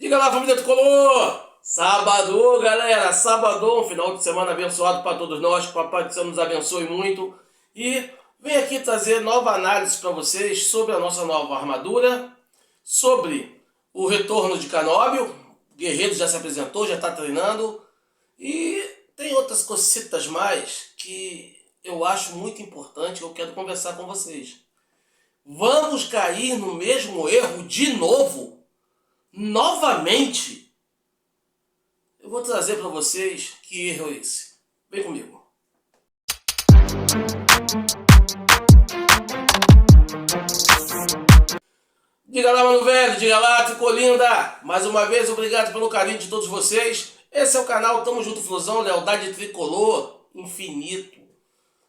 Diga lá, família Tricolor! Sábado, galera! Sábado, um final de semana abençoado para todos nós. Que o Papai do Céu nos abençoe muito. E venho aqui trazer nova análise para vocês sobre a nossa nova armadura, sobre o retorno de Canóbio. O Guerreiro já se apresentou, já está treinando. E tem outras cositas mais que eu acho muito importante que eu quero conversar com vocês. Vamos cair no mesmo erro de novo? Novamente? Eu vou trazer para vocês que erro é esse. Vem comigo. Diga lá, mano velho, diga lá, Tricolinda. Mais uma vez, obrigado pelo carinho de todos vocês. Esse é o canal Tamo Junto Flusão, lealdade tricolor, infinito.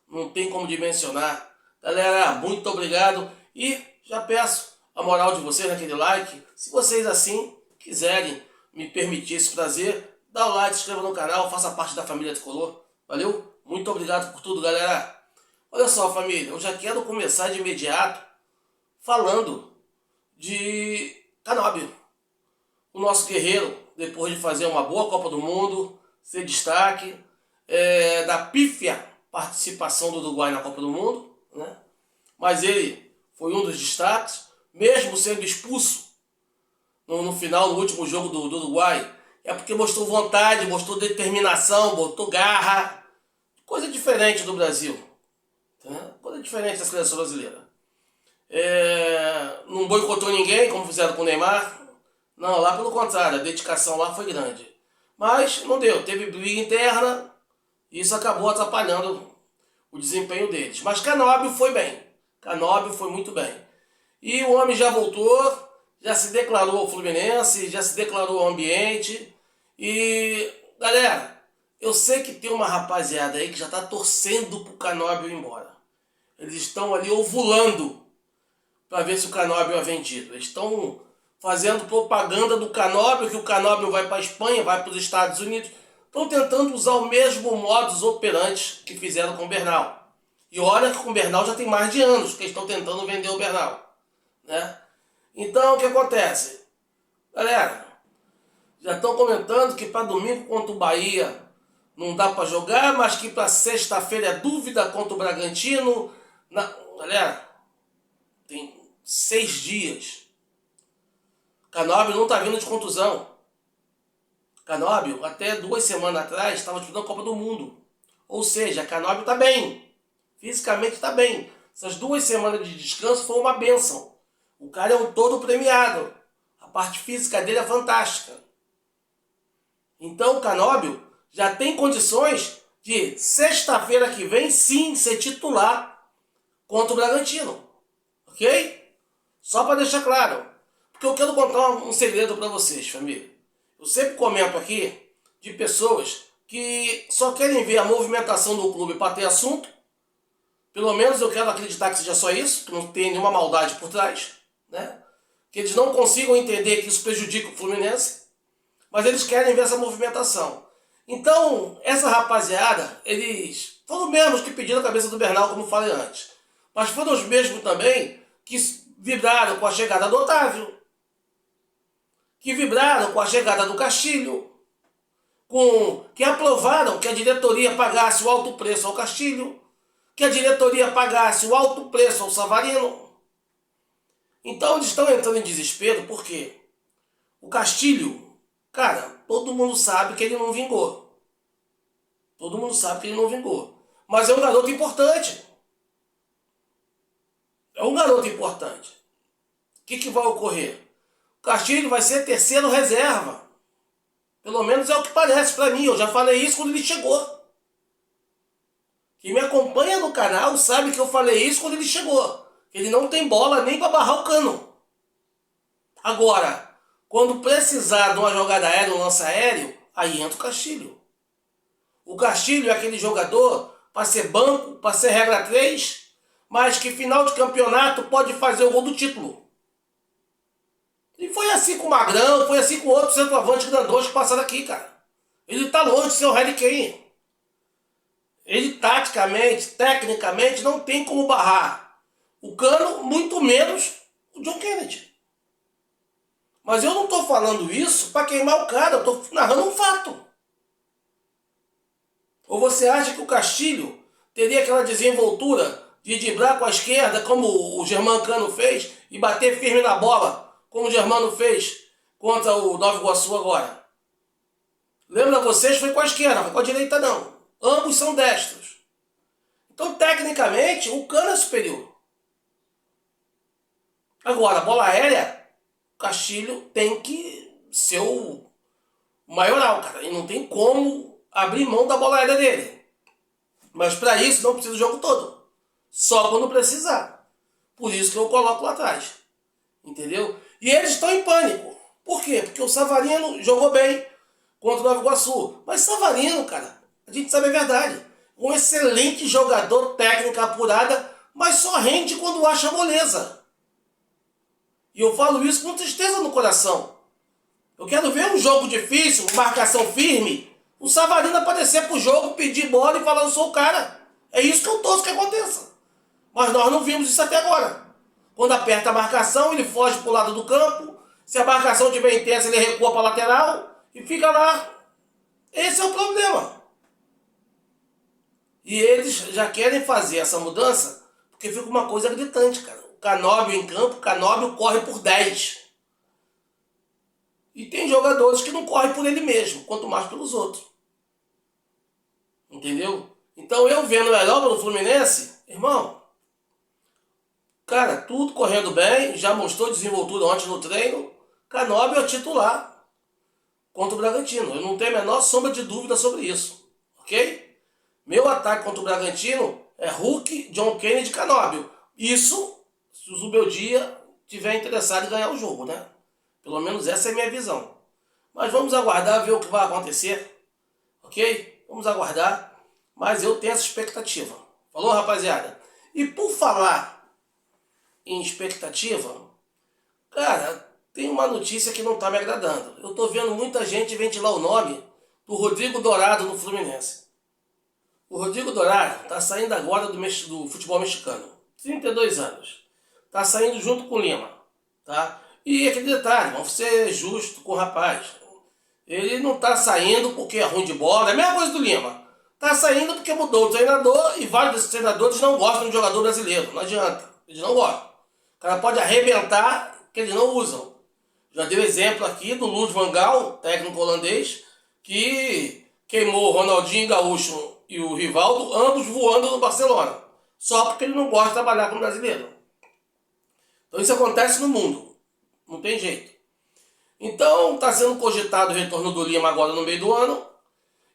Não tem como dimensionar. Galera, muito obrigado. E já peço a moral de vocês naquele like. Se vocês assim quiserem me permitir esse prazer, dá o like, se inscreva no canal, faça parte da família Tricolor. Valeu? Muito obrigado por tudo, galera. Olha só, família, eu já quero começar de imediato falando de Canóbio. O nosso guerreiro, depois de fazer uma boa Copa do Mundo, ser destaque, da pífia participação do Uruguai na Copa do Mundo, né? Mas ele foi um dos destaques, mesmo sendo expulso no final, no último jogo do Uruguai, é porque mostrou vontade, mostrou determinação, botou garra, coisa diferente do Brasil, tá? Coisa diferente da seleção brasileira. Não boicotou ninguém, como fizeram com o Neymar. Não, lá pelo contrário, a dedicação lá foi grande. Mas não deu, teve briga interna, e isso acabou atrapalhando o desempenho deles. Mas Canóbio foi bem, Canóbio foi muito bem. E o homem já voltou, já se declarou ao Fluminense, já se declarou ao ambiente. E, galera, eu sei que tem uma rapaziada aí que já está torcendo pro Canóbio ir embora. Eles estão ali ovulando para ver se o Canóbio é vendido. Eles estão fazendo propaganda do Canóbio, que o Canóbio vai para a Espanha, vai para os Estados Unidos. Estão tentando usar o mesmo modus operandi que fizeram com o Bernal. E olha que com o Bernal já tem mais de anos que eles estão tentando vender o Bernal, né? Então, o que acontece? Galera, já estão comentando que para domingo contra o Bahia não dá para jogar, mas que para sexta-feira é dúvida contra o Bragantino. Galera, tem 6 dias. Canóbio não está vindo de contusão. Canóbio, até 2 semanas atrás, estava disputando a Copa do Mundo. Ou seja, Canóbio está bem. Fisicamente está bem. Essas 2 semanas de descanso foi uma bênção. O cara é um todo premiado. A parte física dele é fantástica. Então o Canóbio já tem condições de sexta-feira que vem sim ser titular contra o Bragantino. Ok? Só para deixar claro. Porque eu quero contar um segredo para vocês, família. Eu sempre comento aqui de pessoas que só querem ver a movimentação do clube para ter assunto. Pelo menos eu quero acreditar que seja só isso, que não tem nenhuma maldade por trás, né? Que eles não consigam entender que isso prejudica o Fluminense, mas eles querem ver essa movimentação. Então, essa rapaziada, eles foram os mesmos que pediram a cabeça do Bernal, como eu falei antes. Mas foram os mesmos também que vibraram com a chegada do Otávio, que vibraram com a chegada do Castilho, que aprovaram que a diretoria pagasse o alto preço ao Castilho, que a diretoria pagasse o alto preço ao Savarino. Então eles estão entrando em desespero porque o Castilho, cara, todo mundo sabe que ele não vingou. Todo mundo sabe que ele não vingou. Mas é um garoto importante. É um garoto importante. O que vai ocorrer? O Castilho vai ser terceiro reserva. Pelo menos é o que parece para mim. Eu já falei isso quando ele chegou. Quem me acompanha no canal sabe que eu falei isso quando ele chegou. Ele não tem bola nem para barrar o cano. Agora, quando precisar de uma jogada aérea, um lance aéreo, aí entra o Castilho. O Castilho é aquele jogador para ser banco, para ser regra 3, mas que final de campeonato pode fazer o gol do título. E foi assim com o Magrão, foi assim com outros centroavantes grandões que passaram aqui, cara. Ele tá longe de ser o Harry Kane. Ele taticamente, tecnicamente, não tem como barrar o Cano, muito menos o John Kennedy. Mas eu não estou falando isso para queimar o cara, eu estou narrando um fato. Ou você acha que o Castilho teria aquela desenvoltura de driblar com a esquerda, como o Germancano fez, e bater firme na bola, como o Germano fez contra o Nova Iguaçu agora? Lembra vocês? Foi com a esquerda, foi com a direita não. Ambos são destros. Então, tecnicamente, o Cano é superior. Agora, bola aérea, o Castilho tem que ser o maioral, cara. E não tem como abrir mão da bola aérea dele. Mas para isso não precisa o jogo todo. Só quando precisar. Por isso que eu coloco lá atrás. Entendeu? E eles estão em pânico. Por quê? Porque o Savarino jogou bem contra o Nova Iguaçu. Mas Savarino, cara, a gente sabe a verdade. Um excelente jogador, técnica apurada, mas só rende quando acha moleza. E eu falo isso com tristeza no coração. Eu quero ver um jogo difícil, marcação firme, o Savarino aparecer pro jogo, pedir bola e falar, eu sou o cara. É isso que eu torço que aconteça. Mas nós não vimos isso até agora. Quando aperta a marcação, ele foge pro lado do campo. Se a marcação estiver intensa, ele recua para a lateral e fica lá. Esse é o problema. E eles já querem fazer essa mudança porque fica uma coisa gritante, cara. O Canóbio em campo, o Canóbio corre por 10. E tem jogadores que não correm por ele mesmo, quanto mais pelos outros. Entendeu? Então eu vendo o Herói no Fluminense, irmão, cara, tudo correndo bem, já mostrou desenvoltura ontem no treino. Canóbio é titular contra o Bragantino. Eu não tenho a menor sombra de dúvida sobre isso. Ok? Meu ataque contra o Bragantino é Hulk, John Kennedy e Canóbio. Isso, se o Zubeldia tiver interessado em ganhar o jogo, né? Pelo menos essa é a minha visão. Mas vamos aguardar, ver o que vai acontecer. Ok? Vamos aguardar. Mas eu tenho essa expectativa. Falou, rapaziada? E por falar em expectativa, cara, tem uma notícia que não está me agradando. Eu estou vendo muita gente ventilar o nome do Rodrigo Dourado no Fluminense. O Rodrigo Dourado está saindo agora do futebol mexicano. 32 anos. Está saindo junto com o Lima. Tá? E aquele detalhe, vamos ser justos com o rapaz. Ele não está saindo porque é ruim de bola. É a mesma coisa do Lima. Está saindo porque mudou o treinador e vários desses treinadores não gostam de jogador brasileiro. Não adianta. Eles não gostam. O cara pode arrebentar que eles não usam. Já deu exemplo aqui do Luiz Van Gaal, técnico holandês, que queimou o Ronaldinho Gaúcho e o Rivaldo, ambos voando no Barcelona. Só porque ele não gosta de trabalhar com brasileiro. Então isso acontece no mundo. Não tem jeito. Então está sendo cogitado o retorno do Lima agora no meio do ano.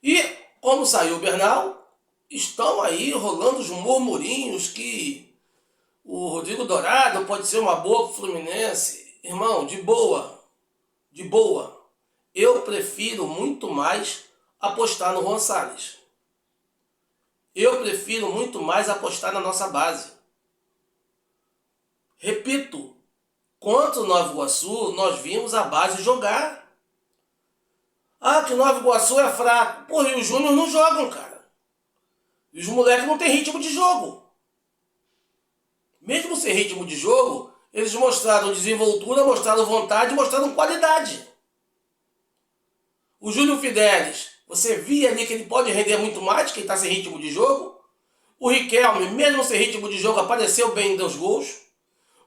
E como saiu o Bernal, estão aí rolando os murmurinhos que o Rodrigo Dourado pode ser uma boa pro Fluminense. Irmão, de boa. De boa. Eu prefiro muito mais apostar no Juan Salles. Eu prefiro muito mais apostar na nossa base. Repito, contra o Nova Iguaçu, nós vimos a base jogar. Ah, que o Nova Iguaçu é fraco. Porra, e os Júnior não jogam, cara. E os moleques não têm ritmo de jogo. Mesmo sem ritmo de jogo, eles mostraram desenvoltura, mostraram vontade, mostraram qualidade. O Júlio Fidelis, você via ali que ele pode render muito mais, que ele está sem ritmo de jogo. O Riquelme, mesmo sem ritmo de jogo, apareceu bem nos gols.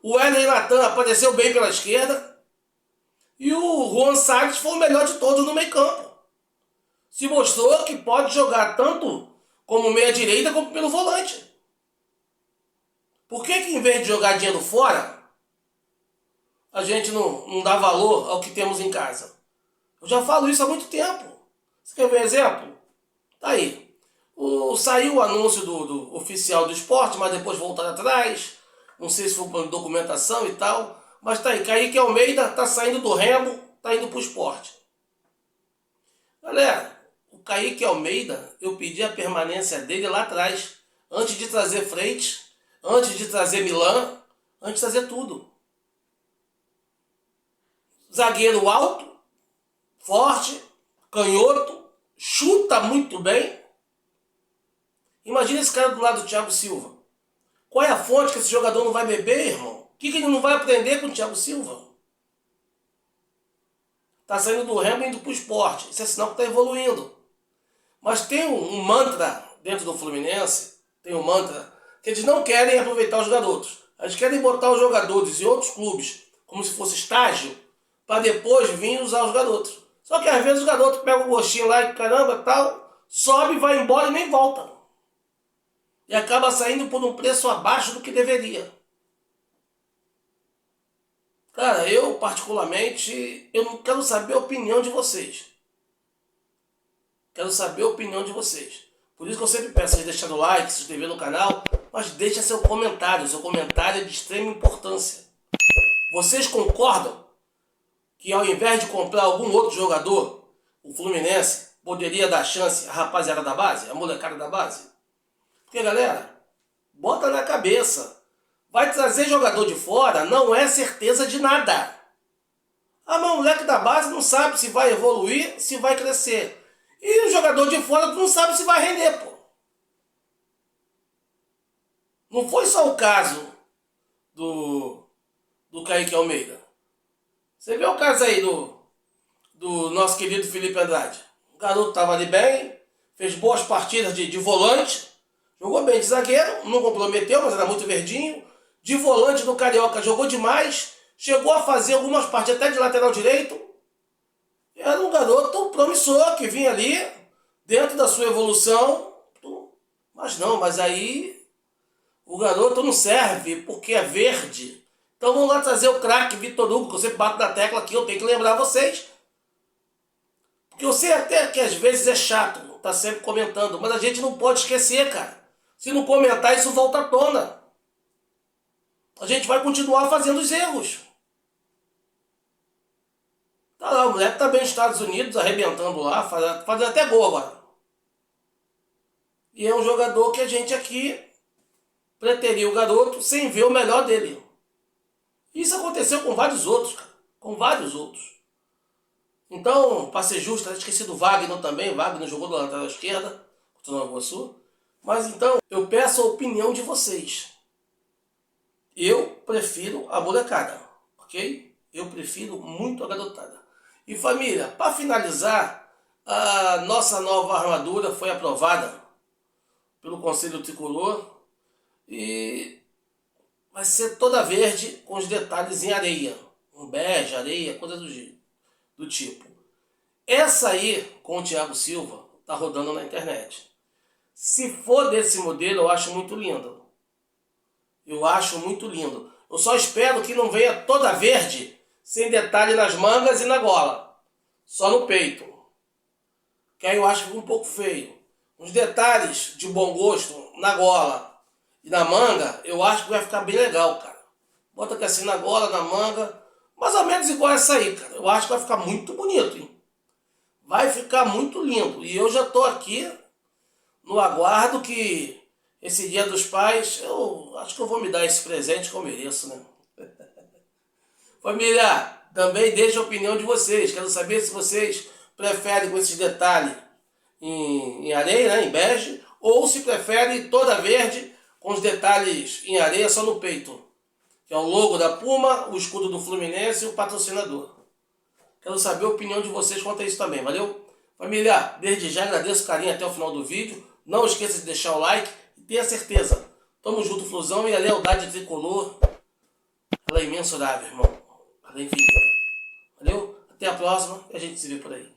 O Wesley Natan apareceu bem pela esquerda. E o Juan Salles foi o melhor de todos no meio campo. Se mostrou que pode jogar tanto como meia direita como pelo volante. Por que em vez de jogar dinheiro fora, a gente não dá valor ao que temos em casa? Eu já falo isso há muito tempo. Você quer ver um exemplo? Tá aí. Saiu o anúncio do oficial do esporte, mas depois voltaram atrás. Não sei se foi por documentação e tal. Mas tá aí. Kaique Almeida tá saindo do Remo, tá indo pro esporte. Galera, o Kaique Almeida, eu pedi a permanência dele lá atrás. Antes de trazer Freitas, antes de trazer Milan, antes de trazer tudo. Zagueiro alto, forte, canhoto, chuta muito bem. Imagina esse cara do lado do Thiago Silva. Qual é a fonte que esse jogador não vai beber, irmão? O que ele não vai aprender com o Thiago Silva? Está saindo do remo e indo para o esporte. Isso é sinal que está evoluindo. Mas tem um mantra dentro do Fluminense, tem um mantra, que eles não querem aproveitar os garotos. Eles querem botar os jogadores em outros clubes, como se fosse estágio, para depois vir usar os garotos. Só que às vezes os garotos pegam o gostinho lá e caramba, tal, sobe, vai embora e nem volta. E acaba saindo por um preço abaixo do que deveria. Cara, eu particularmente, eu não quero saber a opinião de vocês. Quero saber a opinião de vocês. Por isso que eu sempre peço vocês deixarem o like, se inscrever no canal, mas deixa seu comentário. Seu comentário é de extrema importância. Vocês concordam que ao invés de comprar algum outro jogador, o Fluminense poderia dar chance à rapaziada da base, à molecada da base? Porque, galera, bota na cabeça. Vai trazer jogador de fora não é certeza de nada. Ah, mas o moleque da base não sabe se vai evoluir, se vai crescer. E o jogador de fora não sabe se vai render, pô. Não foi só o caso do Kaique Almeida. Você vê o caso aí do nosso querido Felipe Andrade. O garoto estava ali bem, fez boas partidas de volante, jogou bem de zagueiro, não comprometeu, mas era muito verdinho. De volante do Carioca jogou demais, chegou a fazer algumas partidas até de lateral direito. Era um garoto promissor que vinha ali dentro da sua evolução. Mas aí o garoto não serve porque é verde. Então vamos lá trazer o craque Vitor Hugo, que eu sempre bato na tecla aqui, eu tenho que lembrar vocês. Porque eu sei até que às vezes é chato, tá sempre comentando, mas a gente não pode esquecer, cara. Se não comentar, isso volta à tona. A gente vai continuar fazendo os erros. Tá lá, o moleque tá bem nos Estados Unidos, arrebentando lá, fazendo até gol agora. E é um jogador que a gente aqui preteria o garoto sem ver o melhor dele. Isso aconteceu com vários outros, cara. Com vários outros. Então, para ser justo, eu esqueci do Wagner também. O Wagner jogou do lateral esquerda, contra o Nova Iguaçu. Mas então, eu peço a opinião de vocês. Eu prefiro a molecada, ok? Eu prefiro muito a garotada. E família, para finalizar, a nossa nova armadura foi aprovada pelo Conselho Tricolor e vai ser toda verde com os detalhes em areia. Um bege, areia, coisa do tipo. Essa aí, com o Thiago Silva, tá rodando na internet. Se for desse modelo, eu acho muito lindo. Eu acho muito lindo. Eu só espero que não venha toda verde, sem detalhe nas mangas e na gola. Só no peito. Que aí eu acho que fica um pouco feio. Os detalhes de bom gosto na gola e na manga, eu acho que vai ficar bem legal, cara. Bota aqui assim na gola, na manga, mais ou menos igual essa aí, cara. Eu acho que vai ficar muito bonito, hein? Vai ficar muito lindo. E eu já tô aqui no aguardo que esse Dia dos Pais, eu acho que eu vou me dar esse presente que eu mereço, né? Família, também deixa a opinião de vocês. Quero saber se vocês preferem com esses detalhes em areia, né, em bege, ou se preferem toda verde com os detalhes em areia só no peito. Que é o logo da Puma, o escudo do Fluminense e o patrocinador. Quero saber a opinião de vocês quanto a isso também, valeu? Família, desde já agradeço o carinho até o final do vídeo. Não esqueça de deixar o like e tenha certeza. Tamo junto, Flusão, e a lealdade tricolor, ela é imensurável, irmão. Ela é infinita. Valeu? Até a próxima e a gente se vê por aí.